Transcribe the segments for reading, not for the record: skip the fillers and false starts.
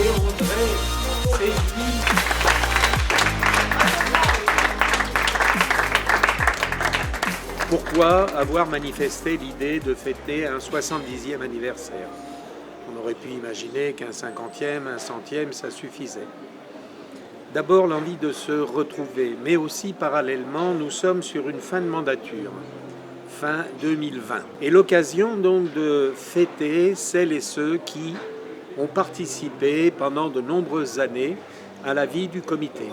et André Séville. Pourquoi avoir manifesté l'idée de fêter un 70e anniversaire? On aurait pu imaginer qu'un 50e, un 100e, ça suffisait. D'abord, l'envie de se retrouver, mais aussi parallèlement, nous sommes sur une fin de mandature, fin 2020. Et l'occasion donc de fêter celles et ceux qui ont participé pendant de nombreuses années à la vie du comité.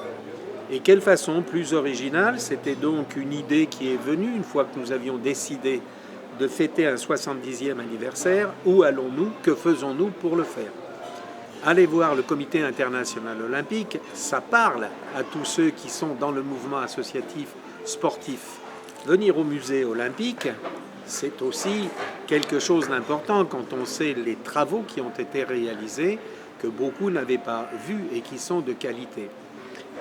Et quelle façon plus originale, c'était donc une idée qui est venue une fois que nous avions décidé de fêter un 70e anniversaire. Où allons-nous? Que faisons-nous pour le faire? Allez voir le Comité international olympique, ça parle à tous ceux qui sont dans le mouvement associatif sportif. Venir au musée olympique, c'est aussi quelque chose d'important quand on sait les travaux qui ont été réalisés, que beaucoup n'avaient pas vus et qui sont de qualité.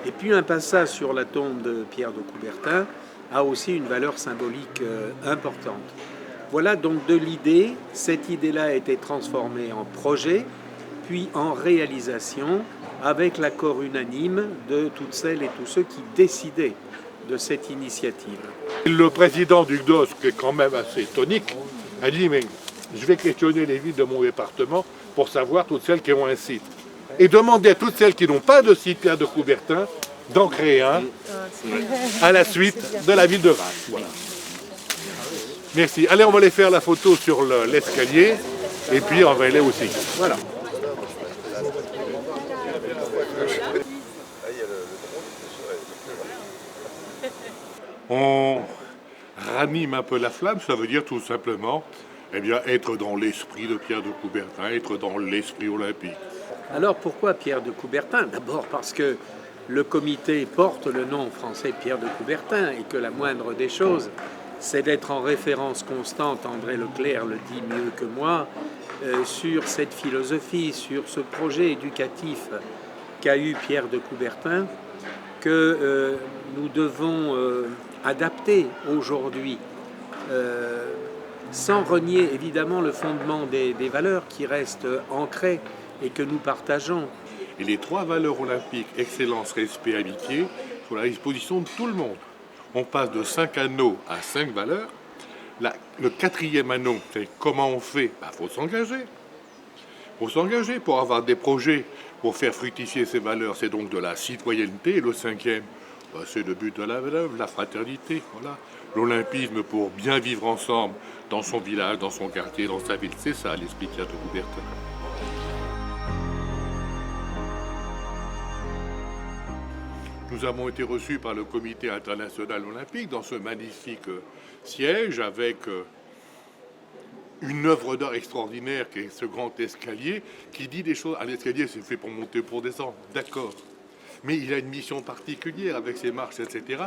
Et puis un passage sur la tombe de Pierre de Coubertin a aussi une valeur symbolique importante. Voilà donc de l'idée. Cette idée-là a été transformée en projet, puis en réalisation, avec l'accord unanime de toutes celles et tous ceux qui décidaient de cette initiative. Le président du GDOS, qui est quand même assez tonique, a dit « mais je vais questionner les villes de mon département pour savoir toutes celles qui ont un site. » Et demander à toutes celles qui n'ont pas de site Pierre de Coubertin d'en créer un à la suite de la ville de Reims. Voilà. Merci. Allez, on va aller faire la photo sur l'escalier et puis on va aller aussi. Voilà. On ranime un peu la flamme, ça veut dire tout simplement être dans l'esprit de Pierre de Coubertin, être dans l'esprit olympique. Alors pourquoi Pierre de Coubertin? D'abord parce que le comité porte le nom français Pierre de Coubertin et que la moindre des choses, c'est d'être en référence constante, André Leclerc le dit mieux que moi, sur cette philosophie, sur ce projet éducatif qu'a eu Pierre de Coubertin, que nous devons adapter aujourd'hui, sans renier évidemment le fondement des valeurs qui restent ancrées et que nous partageons. Et les trois valeurs olympiques, excellence, respect, amitié, sont à la disposition de tout le monde. On passe de 5 anneaux à 5 valeurs. Le quatrième anneau, c'est comment on fait? Faut s'engager. Il faut s'engager pour avoir des projets, pour faire fructifier ces valeurs. C'est donc de la citoyenneté. Et le cinquième, c'est le but de la fraternité. Voilà. L'olympisme pour bien vivre ensemble dans son village, dans son quartier, dans sa ville. C'est ça l'esprit de Pierre de Coubertin. Nous avons été reçus par le Comité international olympique dans ce magnifique siège avec une œuvre d'art extraordinaire qui est ce grand escalier qui dit des choses. Un escalier, c'est fait pour monter, pour descendre, d'accord. Mais il a une mission particulière avec ses marches, etc.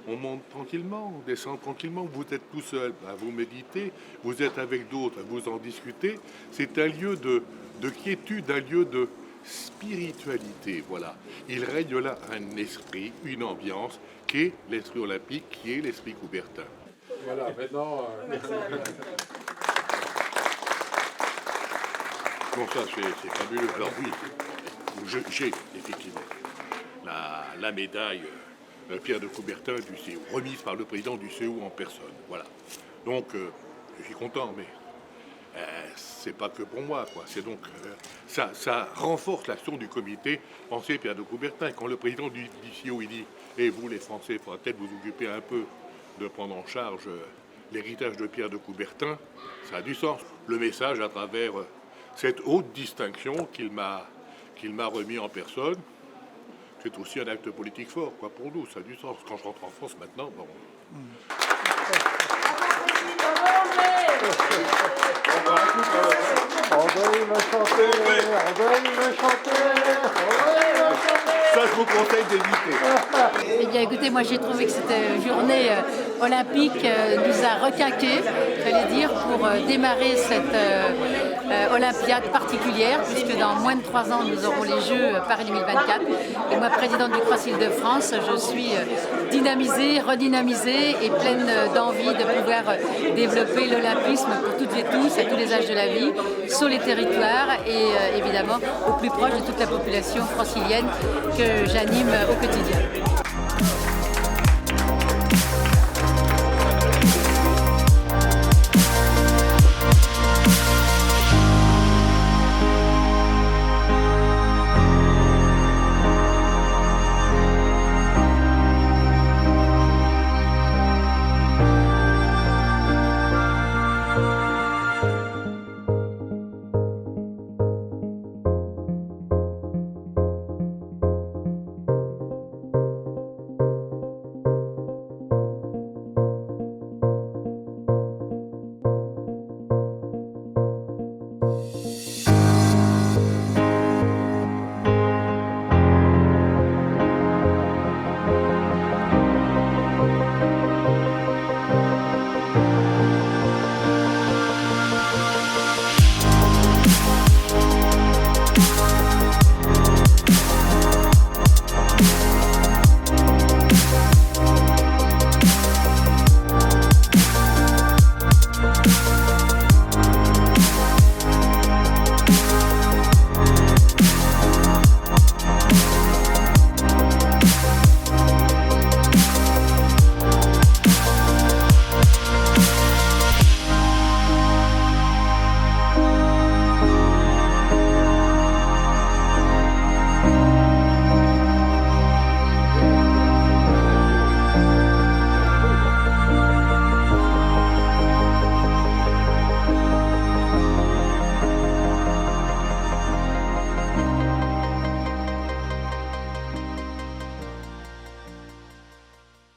On monte tranquillement, on descend tranquillement. Vous êtes tout seul, vous méditez. Vous êtes avec d'autres, vous en discutez. C'est un lieu de quiétude, un lieu de spiritualité, voilà. Il règne là un esprit, une ambiance qui est l'esprit olympique, qui est l'esprit Coubertin. Voilà, maintenant... Bon, ça, c'est fabuleux. Alors oui, j'ai effectivement la médaille Pierre de Coubertin du CEU, remise par le président du CEU en personne, voilà. Donc, je suis content, mais... c'est pas que pour moi, quoi. C'est donc ça renforce l'action du comité Pensez Pierre de Coubertin. Quand le président du CIO il dit et vous les Français, il faudra peut-être vous occuper un peu de prendre en charge l'héritage de Pierre de Coubertin, ça a du sens. Le message à travers cette haute distinction qu'il m'a remis en personne, c'est aussi un acte politique fort, quoi, pour nous, ça a du sens. Quand je rentre en France maintenant, bon. André va chanter, André va chanter, André va chanter. Ça, je vous conseille d'éviter. Eh bien écoutez, moi j'ai trouvé que cette journée olympique nous a requinqué, j'allais dire, pour démarrer cette olympiade particulière, puisque dans moins de 3 ans nous aurons les Jeux Paris 2024. Et moi, présidente du Cross Île-de-France, je suis dynamisée, redynamisée et pleine d'envie de pouvoir développer l'olympisme pour toutes et tous, à tous les âges de la vie, sur les territoires et évidemment au plus proche de toute la population francilienne que j'anime au quotidien.